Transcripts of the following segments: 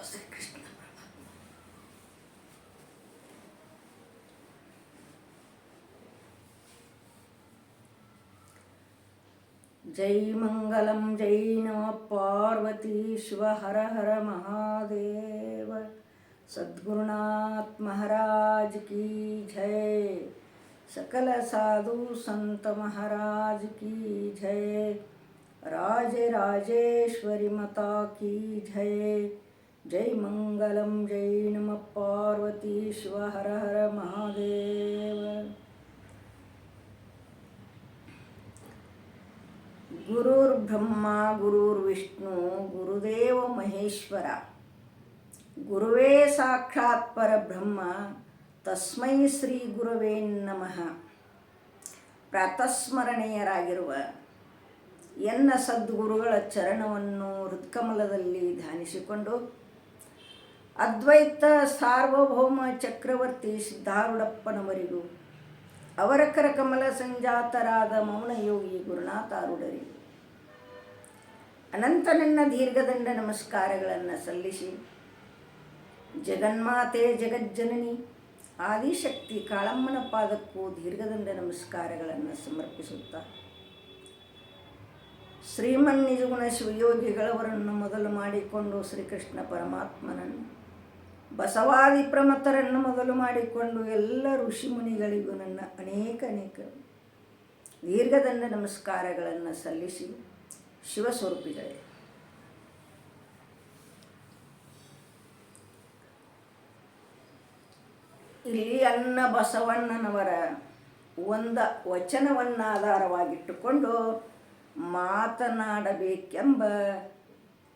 ಶ್ರೀಕೃಷ್ಣ. ಜೈ ಮಂಗಲಂ ಜೈ ನಮಃ ಪಾರ್ವತಿ ಶಿವ ಹರ ಹರ ಮಹಾದೇವ. ಸದ್ಗುರುನಾಥ ಮಹಾರಾಜ್ ಕಿ ಜೈ. सकल साधु संत महाराज की जय. राजे राजेश्वरी माता की जय. जय मंगलम जय नमः पार्वती शिव हर हर महादेव. गुरुर्ब्रह्मा गुरुर्विष्णु गुरुदेव महेश्वर. गुरुवे साक्षात् परब्रह्म ತಸ್ಮೈ ಶ್ರೀ ಗುರವೇ ನಮಃ. ಪ್ರಾತಸ್ಮರಣೀಯರಾಗಿರುವ ಎನ್ನ ಸದ್ಗುರುಗಳ ಚರಣವನ್ನು ಹೃತ್ಕಮಲದಲ್ಲಿ ಧ್ಯಾನಿಸಿಕೊಂಡು ಅದ್ವೈತ ಸಾರ್ವಭೌಮ ಚಕ್ರವರ್ತಿ ಸಿದ್ಧಾರೂಢಪ್ಪನವರಿಗೂ ಅವರ ಕರಕಮಲ ಸಂಜಾತರಾದ ಮೌನಯೋಗಿ ಗುರುನಾಥಾರೂಢರಿಗೂ ಅನಂತ ನನ್ನ ದೀರ್ಘದಂಡ ನಮಸ್ಕಾರಗಳನ್ನು ಸಲ್ಲಿಸಿ ಜಗನ್ಮಾತೆ ಜಗಜ್ಜನನಿ ಆದಿಶಕ್ತಿ ಕಾಳಮ್ಮನ ಪಾದಕ್ಕೂ ದೀರ್ಘದಂಡ ನಮಸ್ಕಾರಗಳನ್ನು ಸಮರ್ಪಿಸುತ್ತಾ ಶ್ರೀಮನ್ ನಿಜಗುಣ ಶಿವಯೋಗಿಗಳವರನ್ನು ಮೊದಲು ಮಾಡಿಕೊಂಡು ಶ್ರೀಕೃಷ್ಣ ಪರಮಾತ್ಮನನ್ನು, ಬಸವಾದಿ ಪ್ರಮಥರನ್ನು ಮೊದಲು ಮಾಡಿಕೊಂಡು ಎಲ್ಲ ಋಷಿಮುನಿಗಳಿಗೂ ನನ್ನ ಅನೇಕ ದೀರ್ಘದಂಡ ನಮಸ್ಕಾರಗಳನ್ನು ಸಲ್ಲಿಸಿ ಶಿವಸ್ವರೂಪಿಗಳೇ, ಇಲ್ಲಿ ಅನ್ನ ಬಸವಣ್ಣನವರ ಒಂದು ವಚನವನ್ನಾಧಾರವಾಗಿಟ್ಟುಕೊಂಡು ಮಾತನಾಡಬೇಕೆಂಬ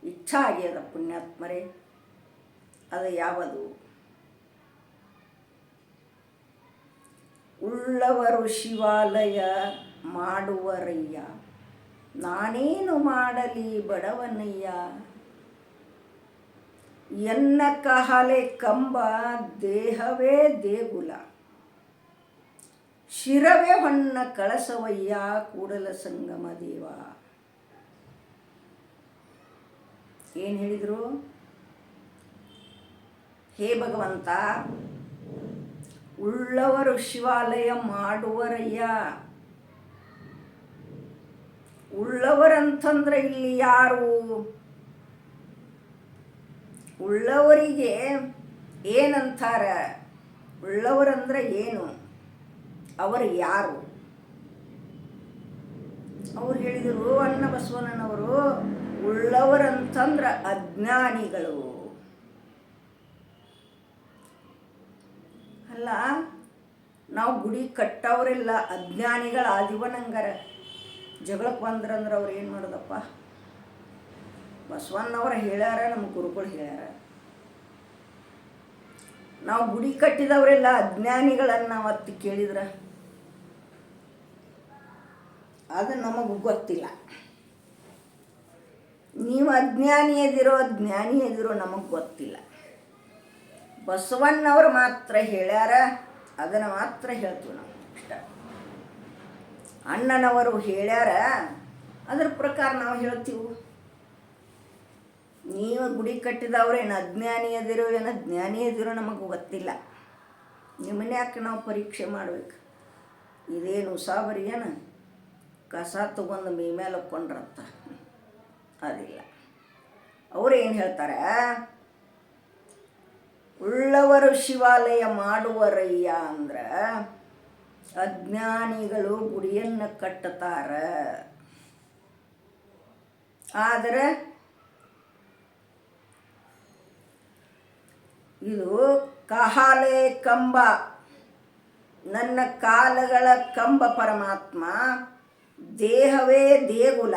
ಇಚ್ಛಾ ಆಗ್ಯದ ಪುಣ್ಯಾತ್ಮರೇ. ಅದು ಯಾವುದು? ಉಳ್ಳವರು ಶಿವಾಲಯ ಮಾಡುವರಯ್ಯ, ನಾನೇನು ಮಾಡಲಿ ಬಡವನಯ್ಯ. ಎನ್ನ ಕಹಲೆ ಕಂಬ ದೇಹವೇ ದೇಗುಲ, ಶಿರವೇ ಹೊನ್ನ ಕಳಸವಯ್ಯ ಕೂಡಲ ಸಂಗಮ ದೇವ. ಏನು ಹೇಳಿದರು? ಹೇ ಭಗವಂತ, ಉಳ್ಳವರು ಶಿವಾಲಯ ಮಾಡುವರಯ್ಯ. ಉಳ್ಳವರಂತಂದ್ರೆ ಇಲ್ಲಿ ಯಾರು? ಉಳ್ಳವರಿಗೆ ಏನಂತಾರ? ಉಳ್ಳವರಂದ್ರೆ ಏನು? ಅವರು ಯಾರು? ಅವ್ರು ಹೇಳಿದರು, ಅನ್ನ ಬಸವಣ್ಣನವರು, ಉಳ್ಳವರಂತಂದ್ರೆ ಅಜ್ಞಾನಿಗಳು. ಅಲ್ಲ, ನಾವು ಗುಡಿ ಕಟ್ಟವರೆಲ್ಲ ಅಜ್ಞಾನಿಗಳು ಆದಿವನಂಗಾರ. ಜಗಳಕ್ಕೆ ಬಂದ್ರಂದ್ರೆ ಅವ್ರು ಏನು ಮಾಡೋದಪ್ಪ? ಬಸವಣ್ಣವ್ರ ಹೇಳ್ಯಾರ, ನಮ್ಮ ಗುರುಗಳು ಹೇಳ್ಯಾರ. ನಾವು ಗುಡಿ ಕಟ್ಟಿದವರೆಲ್ಲ ಅಜ್ಞಾನಿಗಳನ್ನು ಅವತ್ತು ಕೇಳಿದ್ರೆ ಅದು ನಮಗೆ ಗೊತ್ತಿಲ್ಲ. ನೀವು ಅಜ್ಞಾನಿ ಎದಿರೋ ನಮಗೆ ಗೊತ್ತಿಲ್ಲ. ಬಸವಣ್ಣವ್ರು ಮಾತ್ರ ಹೇಳ್ಯಾರ, ಅದನ್ನು ಮಾತ್ರ ಹೇಳ್ತೀವಿ ನಾವು ಇಷ್ಟ. ಅಣ್ಣನವರು ಹೇಳ್ಯಾರ, ಅದ್ರ ಪ್ರಕಾರ ನಾವು ಹೇಳ್ತೀವಿ. ನೀವು ಗುಡಿ ಕಟ್ಟಿದವ್ರೇನು ಅಜ್ಞಾನಿ ಏನು ಜ್ಞಾನಿ ಎದಿರೋ ನಮಗೆ ಗೊತ್ತಿಲ್ಲ. ನಿಮ್ಮನ್ನ ಯಾಕೆ ನಾವು ಪರೀಕ್ಷೆ ಮಾಡ್ಬೇಕು? ಇದೇನು ಉಸಾಬರಿ ಏನು ಕಸ ತಗೊಂಡು ಮೈ ಮೇಲೆ ಹಾಕ್ಕೊಂಡ್ರಂತ? ಅದಿಲ್ಲ. ಅವ್ರೇನು ಹೇಳ್ತಾರೆ? ಉಳ್ಳವರು ಶಿವಾಲಯ ಮಾಡುವರಯ್ಯ ಅಂದ್ರೆ ಅಜ್ಞಾನಿಗಳು ಗುಡಿಯನ್ನು ಕಟ್ಟುತ್ತಾರ. ಆದರೆ ಇದು ಕಹಲೆ ಕಂಬ, ನನ್ನ ಕಾಲಗಳ ಕಂಬ ಪರಮಾತ್ಮ, ದೇಹವೇ ದೇಗುಲ,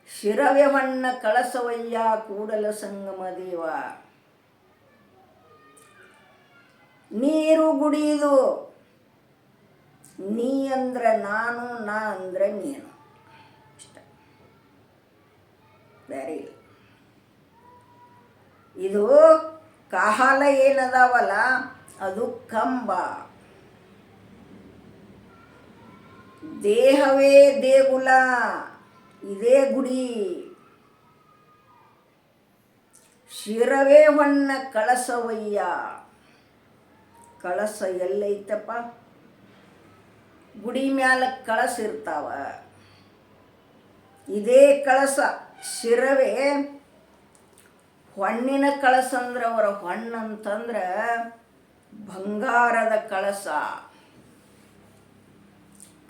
ಶಿರವೇ ಹೊನ್ನ ಕಳಸವಯ್ಯ ಕೂಡಲ ಸಂಗಮ ದೇವ. ನೀರು ಗುಡಿದು, ನೀ ಅಂದ್ರೆ ನಾನು, ನಾ ಅಂದ್ರೆ ನೀನು, ಇಷ್ಟ. ಬೇರೆ ಇಲ್ಲ. ಇದು ಕಹಲ ಏನದಾವಲ್ಲ ಅದು ಕಂಬ, ದೇಹವೇ ದೇಗುಲ, ಇದೇ ಗುಡಿ. ಶಿರವೇ ಹೊನ್ನ ಕಳಸವಯ್ಯ. ಕಳಸ ಎಲ್ಲೈತಪ್ಪ? ಗುಡಿ ಮ್ಯಾಲ ಕಳಸ ಇರ್ತಾವ. ಇದೇ ಕಳಸ ಶಿರವೇ ಹೊಣ್ಣಿನ ಕಳಸ ಅಂದ್ರೆ ಅವರ ಹೊಣ್ಣಂತಂದ್ರೆ ಬಂಗಾರದ ಕಳಸ.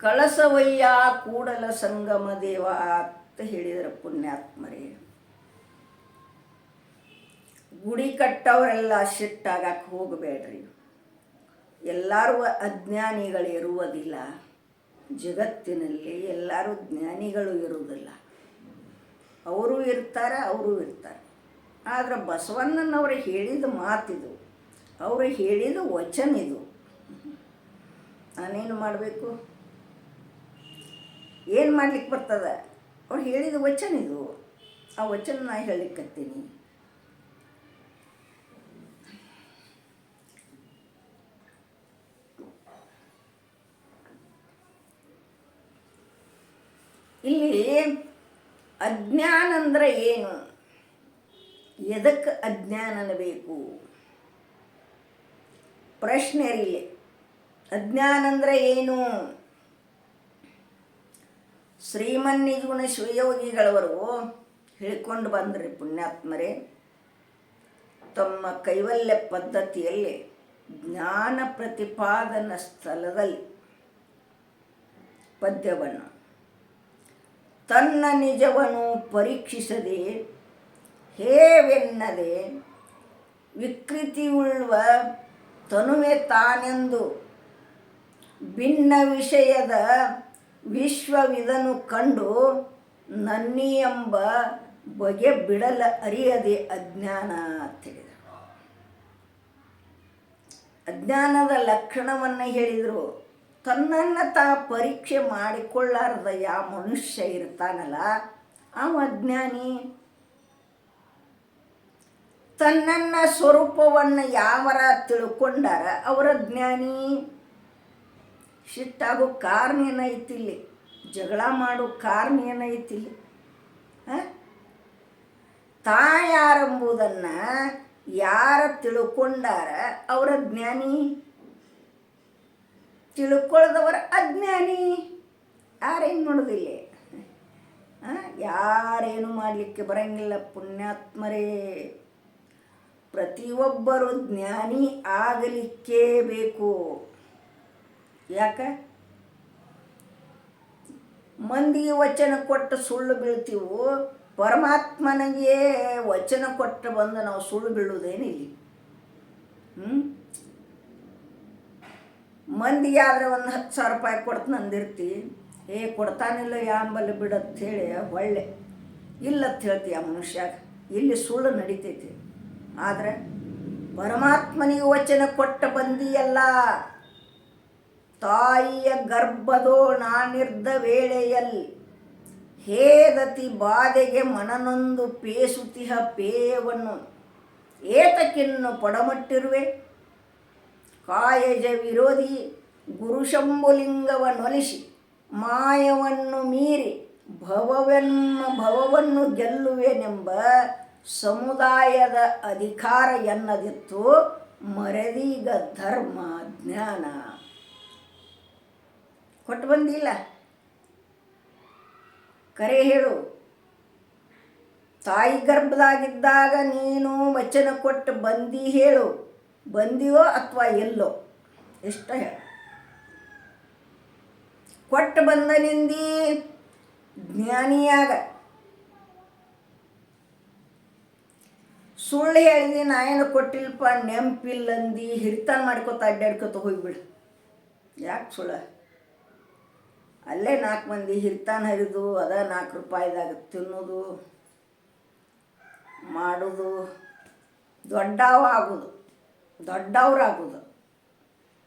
ಕಳಸವಯ್ಯ ಕೂಡಲ ಸಂಗಮ ದೇವ ಅಂತ ಹೇಳಿದರು ಪುಣ್ಯಾತ್ಮರೇ. ಗುಡಿ ಕಟ್ಟವರೆಲ್ಲ ಸಿಟ್ಟಾಗಕ್ಕೆ ಹೋಗಬೇಡ್ರಿ. ಎಲ್ಲರೂ ಅಜ್ಞಾನಿಗಳಿರುವುದಿಲ್ಲ. ಜಗತ್ತಿನಲ್ಲಿ ಎಲ್ಲರೂ ಜ್ಞಾನಿಗಳು ಇರುವುದಿಲ್ಲ. ಅವರು ಇರ್ತಾರೆ, ಅವರು ಇರ್ತಾರೆ. ಆದರೆ ಬಸವಣ್ಣನವರು ಹೇಳಿದ ಮಾತಿದು, ಅವರು ಹೇಳಿದ ವಚನ ಇದು. ನಾನೇನು ಮಾಡಬೇಕು? ಏನು ಮಾಡ್ಲಿಕ್ಕೆ ಬರ್ತದೆ? ಅವ್ರು ಹೇಳಿದ ವಚನ ಇದು. ಆ ವಚನ ನಾ ಹೇಳಲಿಕ್ಕತ್ತೀನಿ. ಇಲ್ಲಿ ಅಜ್ಞಾನ ಅಂದ್ರೆ ಏನು? ಎದಕ್ಕೆ ಅಜ್ಞಾನ ಅನ್ನಬೇಕು? ಪ್ರಶ್ನೆ ಇಲ್ಲಿ. ಅಜ್ಞಾನ ಅಂದ್ರೆ ಏನು? ಶ್ರೀಮನ್ನಿಜುಗುಣ ಶಿವಯೋಗಿಗಳವರು ಹೇಳಿಕೊಂಡು ಬಂದ್ರಿ ಪುಣ್ಯಾತ್ಮರೇ. ತಮ್ಮ ಕೈವಲ್ಯ ಪದ್ಧತಿಯಲ್ಲಿ ಜ್ಞಾನ ಪ್ರತಿಪಾದನ ಸ್ಥಳದಲ್ಲಿ ಪದ್ಯವನ್ನು ತನ್ನ ನಿಜವನ್ನು ಪರೀಕ್ಷಿಸದೆ ಹೇವೆನ್ನದೆ ವಿಕೃತಿಯುಳ್ಳ ತನುವೆ ತಾನೆಂದು ಭಿನ್ನ ವಿಷಯದ ವಿಶ್ವವಿದನು ಕಂಡು ನನ್ನಿ ಎಂಬ ಬಗೆ ಬಿಡಲ ಅರಿಯದೆ ಅಜ್ಞಾನ ಅಂತ ಹೇಳಿದರು. ಅಜ್ಞಾನದ ಲಕ್ಷಣವನ್ನು ಹೇಳಿದರು. ತನ್ನನ್ನು ಪರೀಕ್ಷೆ ಮಾಡಿಕೊಳ್ಳಾರ್ದ ಯಾವ ಮನುಷ್ಯ ಇರ್ತಾನಲ್ಲ ಅವ ಅಜ್ಞಾನಿ. ತನ್ನನ್ನ ಸ್ವರೂಪವನ್ನು ಯಾವರ ತಿಳ್ಕೊಂಡಾರ ಅವರ ಜ್ಞಾನಿ. ಸಿಟ್ಟಾಗೋ ಕಾರಣ ಏನೈತಿಲ್ಲಿ? ಜಗಳ ಮಾಡೋ ಕಾರಣ ಏನೈತಿಲ್ಲಿ? ತಾ ಯಾರೆಂಬುದನ್ನು ಯಾರ ತಿಳ್ಕೊಂಡಾರ ಅವರ ಜ್ಞಾನಿ. ತಿಳ್ಕೊಳ್ಳದವರ ಅಜ್ಞಾನಿ. ಯಾರೇನು ಮಾಡೋದಿಲ್ಲ, ಯಾರೇನು ಮಾಡಲಿಕ್ಕೆ ಬರಂಗಿಲ್ಲ ಪುಣ್ಯಾತ್ಮರೇ. ಪ್ರತಿಯೊಬ್ಬರು ಜ್ಞಾನಿ ಆಗಲಿಕ್ಕೇ ಬೇಕು. ಯಾಕೆ? ಮಂದಿಗೆ ವಚನ ಕೊಟ್ಟು ಸುಳ್ಳು ಬೀಳ್ತೀವು, ಪರಮಾತ್ಮನಿಗೆ ವಚನ ಕೊಟ್ಟು ಬಂದು ನಾವು ಸುಳ್ಳು ಬೀಳುವುದೇನಿಲ್ಲ. ಮಂದಿಗೆ ಆದರೆ ಒಂದು 10,000 ರೂಪಾಯಿ ಕೊಡ್ತು ನಂದಿರ್ತಿ, ಕೊಡ್ತಾನಿಲ್ಲ ಯಾಂಬಲ್ಲಿ ಬಿಡತ್ ಹೇಳಿ ಒಳ್ಳೆ ಇಲ್ಲತ್ ಹೇಳ್ತಿ ಆ ಮನುಷ್ಯಾಗ. ಇಲ್ಲಿ ಸುಳ್ಳು ನಡೀತೈತಿ. ಆದರೆ ಪರಮಾತ್ಮನಿಗೆ ವಚನ ಕೊಟ್ಟ ಬಂದಿಯಲ್ಲ. ತಾಯಿಯ ಗರ್ಭದೋ ನಾನಿರ್ದ ವೇಳೆಯಲ್ಲಿ ಹೇದತಿ ಬಾಧೆಗೆ ಮನನೊಂದು ಪೇಸುತಿಹ ಪೇಯವನ್ನು ಏತಕ್ಕಿನ್ನು ಪಡಮಟ್ಟಿರುವೆ. ಕಾಯಜ ವಿರೋಧಿ ಗುರುಶಂಭುಲಿಂಗವನ್ನೊಲಿಸಿ ಮಾಯವನ್ನು ಮೀರಿ ಭವವನ್ನು ಗೆಲ್ಲುವೆನೆಂಬ ಸಮುದಾಯದ ಅಧಿಕಾರ ಎನ್ನದಿತ್ತು ಮರೆದೀಗ ಧರ್ಮ ಜ್ಞಾನ. ಕೊಟ್ಟು ಬಂದಿಲ್ಲ? ಕರೆ ಹೇಳು. ತಾಯಿ ಗರ್ಭದಾಗಿದ್ದಾಗ ನೀನು ವಚನ ಕೊಟ್ಟು ಬಂದಿ ಹೇಳು. ಬಂದಿಯೋ ಅಥವಾ ಎಲ್ಲೋ? ಇಷ್ಟ ಹೇಳು. ಕೊಟ್ಟು ಬಂದ ನಿಂದಿ ಜ್ಞಾನಿಯಾಗ. ಸುಳ್ಳು ಹೇಳಿದಿ ನಾ ಏನು ಕೊಟ್ಟಿಲ್ಪ ನೆಂಪಿಲ್ಲಂದಿ ಹಿರಿತಾನ ಮಾಡ್ಕೊತ ಅಡ್ಡಾಡ್ಕೊತ ಹೋಗ್ಬಿಡು. ಯಾಕೆ ಸುಳ್ಳು? ಅಲ್ಲೇ 4 ಮಂದಿ ಹಿರಿತಾನ ಹರಿದು ಅದ 4 ರೂಪಾಯಿದಾಗ ತಿನ್ನೋದು ಮಾಡೋದು. ದೊಡ್ಡವ್ರಾಗೋದು.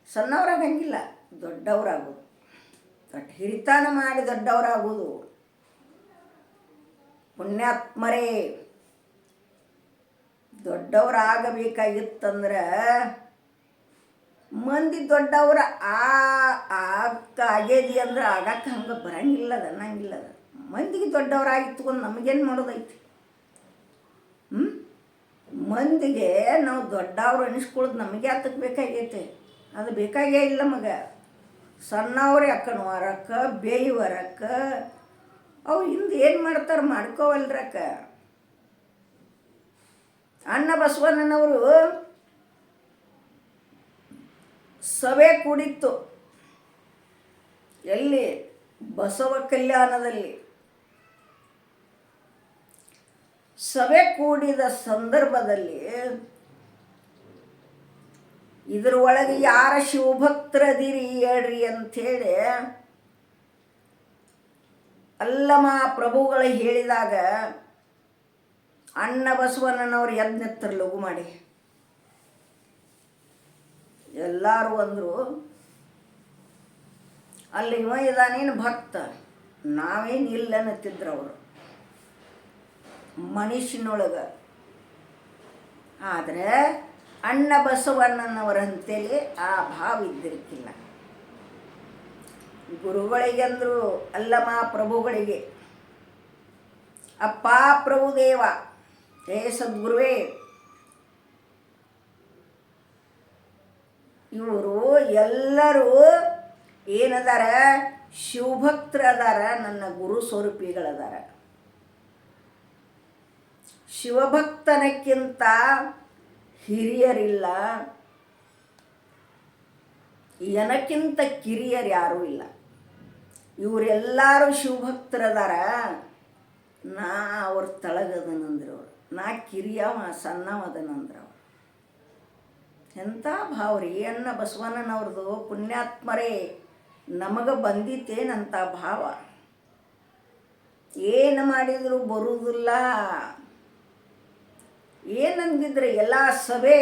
ಸಣ್ಣವ್ರಾಗಂಗಿಲ್ಲ, ದೊಡ್ಡವ್ರಾಗೋದು. ಹಿರಿತಾನ ಮಾಡಿ ದೊಡ್ಡವರಾಗೋದು. ಪುಣ್ಯಾತ್ಮರೇ, ದೊಡ್ಡವರಾಗಬೇಕಾಗಿತ್ತಂದ್ರೆ ಮಂದಿ ದೊಡ್ಡವ್ರ ಆಗೇದಿ ಅಂದ್ರೆ ಆಗಕ್ಕೆ ಹಂಗೆ ಬರಂಗಿಲ್ಲದ ಅನ್ನಂಗಿಲ್ಲದ. ಮಂದಿಗೆ ದೊಡ್ಡವರಾಗಿತ್ಕೊಂಡು ನಮಗೇನು ಮಾಡೋದೈತಿ? ಮಂದಿಗೆ ನಾವು ದೊಡ್ಡವ್ರು ಅನಿಸ್ಕೊಳ್ಳೋದು ನಮಗೆ ಹತ್ತಕ್ಕೆ ಬೇಕಾಗೈತೆ. ಅದು ಬೇಕಾಗೇ ಇಲ್ಲ ಮಗ. ಸಣ್ಣವ್ರೆ ಅಕ್ಕನ ವಾರಕ್ಕೆ ಬೇಯುವರಕ್ಕ ಅವ್ರು ಹಿಂದೆ ಏನು ಮಾಡ್ತಾರೆ ಮಾಡ್ಕೋವಲ್ರಕ್ಕ. ಅಣ್ಣ ಬಸವಣ್ಣನವರು ಸಭೆ ಕೂಡಿತ್ತು ಎಲ್ಲಿ? ಬಸವ ಕಲ್ಯಾಣದಲ್ಲಿ. ಸಭೆ ಕೂಡಿದ ಸಂದರ್ಭದಲ್ಲಿ ಇದ್ರೊಳಗೆ ಯಾರ ಶಿವಭಕ್ತರದಿರಿ ಹೇಳ್ರಿ ಅಂಥೇಳಿ ಅಲ್ಲಮ ಪ್ರಭುಗಳು ಹೇಳಿದಾಗ ಅಣ್ಣ ಬಸವಣ್ಣನವ್ರು ಎದ್ನೆತ್ತರು ಲಘು ಮಾಡಿ. ಎಲ್ಲರೂ ಅಂದರು, ಅಲ್ಲಿ ಇವ ಇದಾನೇನು ಭಕ್ತ, ನಾವೇನು ಇಲ್ಲ ಅನ್ನತ್ತಿದ್ರು ಅವರು ಮನುಷ್ಯನೊಳಗೆ. ಆದರೆ ಅಣ್ಣ ಬಸವಣ್ಣನವರಂತೇಳಿ ಆ ಭಾವ ಇದ್ದಿರಕ್ಕಿಲ್ಲ. ಗುರುಗಳಿಗೆ ಅಂದರು, ಅಲ್ಲಮ ಪ್ರಭುಗಳಿಗೆ, ಅಪ್ಪ ಪ್ರಭುದೇವ, ಹೇ ಸದ್ಗುರುವೇ, ಇವರು ಎಲ್ಲರೂ ಏನದಾರ? ಶಿವಭಕ್ತರದಾರ, ನನ್ನ ಗುರು ಸ್ವರೂಪಿಗಳದಾರ. ಶಿವಭಕ್ತನಕ್ಕಿಂತ ಹಿರಿಯರಿಲ್ಲ, ಏನಕ್ಕಿಂತ ಕಿರಿಯರು ಯಾರೂ ಇಲ್ಲ. ಇವರೆಲ್ಲರೂ ಶಿವಭಕ್ತರದಾರ, ನಾ ಅವ್ರ ತಳಗದನಂದ್ರು ಅವರು, ನಾ ಕಿರಿಯವ ಸಣ್ಣವದನಂದ್ರು ಅವರು. ಎಂಥ ಭಾವ ರೀ ಅಣ್ಣ ಬಸವಣ್ಣನವ್ರದ್ದು. ಪುಣ್ಯಾತ್ಮರೇ, ನಮಗೆ ಬಂದಿತ್ತೇನಂತ ಭಾವ. ಏನು ಮಾಡಿದ್ರು ಬರುವುದಿಲ್ಲ. ಏನಂದಿದ್ರೆ ಎಲ್ಲ ಸಭೆ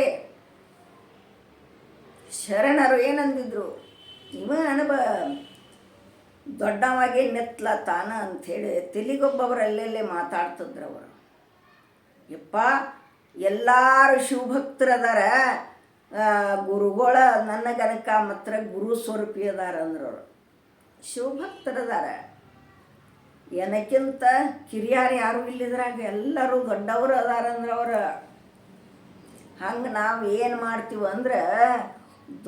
ಶರಣರು ಏನಂದಿದ್ರು? ಇವ ಅಣಬ ದೊಡ್ಡವಾಗೆ ನೆತ್ಲ ತಾನ ಅಂಥೇಳಿ ತೆಲಿಗೊಬ್ಬೊಬ್ಬರು ಅಲ್ಲೆಲ್ಲೇ ಮಾತಾಡ್ತಿದ್ರು ಅವರು. ಯಪ್ಪ, ಎಲ್ಲರೂ ಶಿವಭಕ್ತರದಾರ, ಗುರುಗಳ ನನ್ನ ಗನಕ ಮಾತ್ರ ಗುರು ಸ್ವರೂಪಿ ಅದಾರ ಅಂದ್ರವರು. ಶಿವಭಕ್ತರದಾರ, ಏನಕ್ಕಿಂತ ಕಿರಿಯಾರು ಯಾರೂ ಇಲ್ಲಿದ್ರಾಗ ಎಲ್ಲರೂ ದೊಡ್ಡವರು ಅದಾರ ಅಂದ್ರೆ ಅವರು. ಹಂಗೆ ನಾವು ಏನು ಮಾಡ್ತೀವಿ ಅಂದ್ರೆ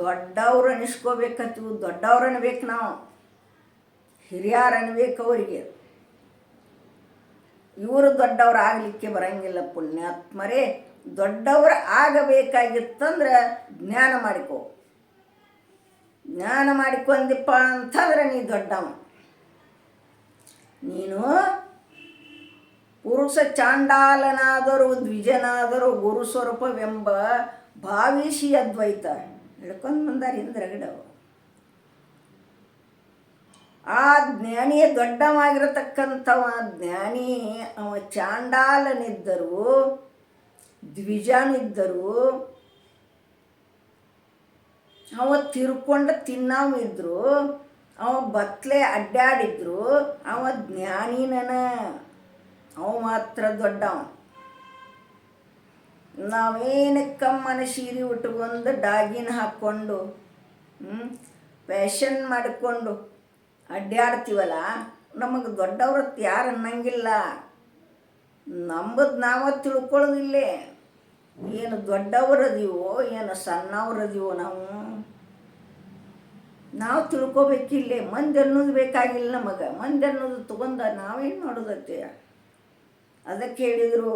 ದೊಡ್ಡವ್ರು ಅನಿಸ್ಕೋಬೇಕತ್ತೀವಿ. ದೊಡ್ಡವ್ರು ಅನ್ಬೇಕು, ನಾವು ಹಿರಿಯರು ಅನ್ಬೇಕು ಅವರಿಗೆ. ಇವರು ದೊಡ್ಡವ್ರು ಆಗಲಿಕ್ಕೆ ಬರಂಗಿಲ್ಲ. ಪುಣ್ಯಾತ್ಮರೇ, ದೊಡ್ಡವ್ರು ಆಗಬೇಕಾಗಿತ್ತಂದ್ರೆ ಜ್ಞಾನ ಮಾಡಿಕೊ. ಜ್ಞಾನ ಮಾಡಿಕೊಂದಿಪ್ಪ ಅಂತಂದ್ರೆ ನೀ ದೊಡ್ಡವ. ನೀನು ಪುರುಷ ಚಾಂಡಾಲನಾದರೂ ದ್ವಿಜನಾದರೂ ಗುರು ಸ್ವರೂಪವೆಂಬ ಭಾವಿಸಿ ಅದ್ವೈತ ಹಿಡ್ಕೊಂಡು ಬಂದಾರ ಇಂದ್ರಗಡವು. ಆ ಜ್ಞಾನಿಯೇ ದೊಡ್ಡವಾಗಿರತಕ್ಕಂಥವ ಜ್ಞಾನಿ. ಅವ ಚಾಂಡಾಲನಿದ್ದರು, ದ್ವಿಜನಿದ್ದರು, ಅವ ತಿರ್ಕೊಂಡು ತಿನ್ನವಿದ್ರು, ಅವ ಬತ್ಲೆ ಅಡ್ಡಾಡಿದ್ರು, ಅವ ಜ್ಞಾನಿನನ. ಅವ ಮಾತ್ರ ದೊಡ್ಡವ. ನಾವೇನಕ್ಕಮ್ಮನ ಸೀರೆ ಉಟ್ಕೊಂಡು ಡಾಗಿನ ಹಾಕ್ಕೊಂಡು ಫ್ಯಾಷನ್ ಮಾಡಿಕೊಂಡು ಅಡ್ಡಾಡ್ತೀವಲ್ಲ, ನಮಗೆ ದೊಡ್ಡವ್ರತ್ತು ಯಾರು ಅನ್ನಂಗಿಲ್ಲ. ನಂಬದು ನಾವು ತಿಳ್ಕೊಳ್ಳೋದಿಲ್ಲೇ. ಏನು ದೊಡ್ಡವರದೀವೋ ಏನು ಸಣ್ಣವ್ರದೀವೋ ನಾವು ತಿಳ್ಕೊಬೇಕಿಲ್ಲೇ. ಮಂದಿ ಅನ್ನೋದು ಬೇಕಾಗಿಲ್ಲ ನಮಗೆ. ಮಂದಿ ಅನ್ನೋದು ತಗೊಂಡ ನಾವೇನು ಮಾಡೋದತ್ತೆ? ಅದಕ್ಕೆ ಹೇಳಿದರು,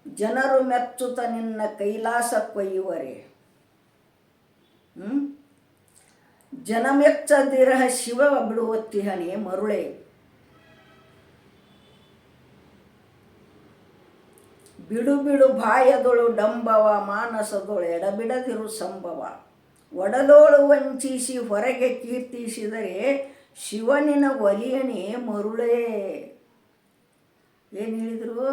ಜನರು ಮೆಚ್ಚುತ್ತ ನಿನ್ನ ಕೈಲಾಸ ಕೊಯ್ಯುವರೆ. ಜನ ಮೆಚ್ಚದಿರಹ ಶಿವ ಬಿಡುವತ್ತಿಹನೇ ಮರುಳೆ. ಬಿಡು ಬಿಡು ಬಾಯದೊಳು ಡಂಬವ, ಮಾನಸದೊಳು ಎಡಬಿಡದಿರು ಸಂಭವ. ಒಡಲೋಳು ವಂಚಿಸಿ ಹೊರಗೆ ಕೀರ್ತಿಸಿದರೆ ಶಿವನಿನ ಒಲಿಯನೇ ಮರುಳೇ. ಏನು ಹೇಳಿದರು?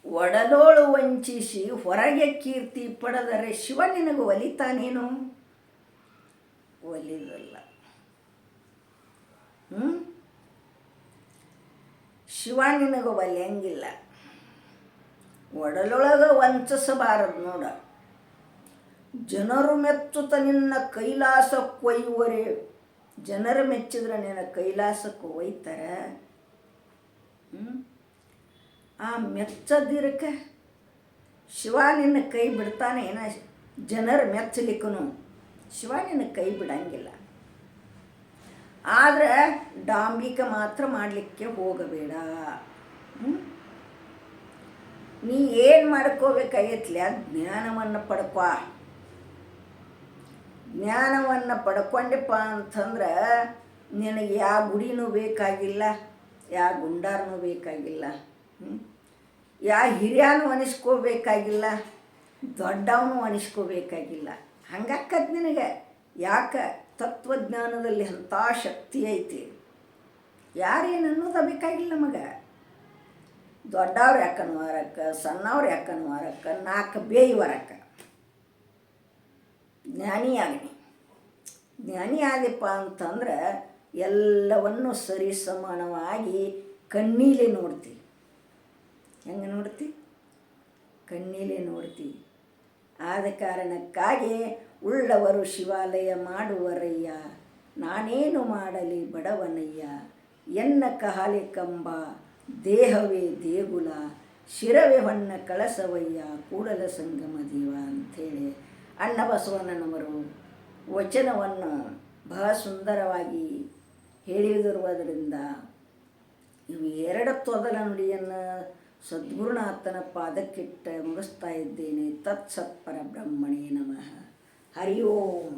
ಒಡಲೋಳು ವಂಚಿಸಿ ಹೊರಗೆ ಕೀರ್ತಿ ಪಡೆದರೆ ಶಿವ ನಿನಗೆ ಒಲಿತಾನೇನು? ಒಲಿದಲ್ಲ. ಶಿವ ನಿನಗೆ ಒಲಿಯಂಗಿಲ್ಲ. ಒಡಲೊಳಗೆ ವಂಚಿಸಬಾರದು ನೋಡ. ಜನರು ಮೆಚ್ಚುತ್ತ ನಿನ್ನ ಕೈಲಾಸ ಕೊಯ್ಯುವರೆ. ಜನರು ಮೆಚ್ಚಿದ್ರೆ ನಿನ್ನ ಕೈಲಾಸಕ್ಕೆ ಒಯ್ತಾರೆ. ಆ ಮೆಚ್ಚದಿರಕ್ಕೆ ಶಿವ ನಿನ್ನ ಕೈ ಬಿಡ್ತಾನೆ ಏನ? ಜನರು ಮೆಚ್ಚಲಿಕ್ಕೂ ಶಿವ ನಿನ್ನ ಕೈ ಬಿಡಂಗಿಲ್ಲ. ಆದರೆ ಡಾಂಬಿಕ ಮಾತ್ರ ಮಾಡಲಿಕ್ಕೆ ಹೋಗಬೇಡ. ನೀ ಏನು ಮಾಡ್ಕೋಬೇಕಾಗೈತ್ಲೆ? ಜ್ಞಾನವನ್ನು ಪಡ್ಕೊ. ಜ್ಞಾನವನ್ನು ಪಡ್ಕೊಂಡಪ್ಪ ಅಂತಂದ್ರೆ ನಿನಗೆ ಯಾವ ಗುಡಿನೂ ಬೇಕಾಗಿಲ್ಲ, ಯಾವ ಗುಂಡಾರನೂ ಬೇಕಾಗಿಲ್ಲ, ಯಾವ ಹಿರಿಯನೂ ಅನಿಸ್ಕೋಬೇಕಾಗಿಲ್ಲ, ದೊಡ್ಡವನು ಅನಿಸ್ಕೋಬೇಕಾಗಿಲ್ಲ. ಹಂಗಾಕದ್ ನಿನಗೆ. ಯಾಕೆ? ತತ್ವಜ್ಞಾನದಲ್ಲಿ ಅಂಥ ಶಕ್ತಿ ಐತಿ. ಯಾರೇನು ಅನ್ನೋದು ಬೇಕಾಗಿಲ್ಲ ನಮಗೆ. ದೊಡ್ಡವ್ರು ಯಾಕನ್ನು ವಾರಕ್ಕೆ, ಸಣ್ಣವ್ರು ಯಾಕನ್ನು ವಾರಕ್ಕೆ, 4 ಬೇಯಿ ವರಕ್ಕೆ. ಜ್ಞಾನಿ ಆಗಲಿ. ಜ್ಞಾನಿ ಆದಪ್ಪ ಅಂತಂದ್ರೆ ಎಲ್ಲವನ್ನು ಸರಿ ಸಮಾನವಾಗಿ ಕಣ್ಣೀಲೆ ನೋಡ್ತಿ. ಹೆಂಗೆ ನೋಡ್ತಿ? ಕಣ್ಣೀಲೆ ನೋಡ್ತಿ. ಆದ ಕಾರಣಕ್ಕಾಗಿ ಉಳ್ಳವರು ಶಿವಾಲಯ ಮಾಡುವರಯ್ಯ, ನಾನೇನು ಮಾಡಲಿ ಬಡವನಯ್ಯ, ಎನ್ನ ಕಹಾಲಿ ಕಂಬ ದೇಹವೇ ದೇಗುಲ, ಶಿರವೇ ಹೊನ್ನ ಕಳಸವಯ್ಯ, ಕೂಡಲ ಸಂಗಮ ದೇವ ಅಂಥೇಳಿ ಅಣ್ಣ ಬಸವಣ್ಣನವರು ವಚನವನ್ನು ಬಹಳ ಸುಂದರವಾಗಿ ಹೇಳಿದಿರುವುದರಿಂದ ಇವು 2 ತೊದಲ ನುಡಿಯನ್ನು ಸದ್ಗುರುನಾಥನ ಪಾದಕ್ಕಿಟ್ಟ ಮುಗಿಸ್ತಾ ಇದ್ದೇನೆ. ತತ್ಸತ್ಪರ ಬ್ರಹ್ಮಣೇ ನಮಃ. ಹರಿ ಓಂ.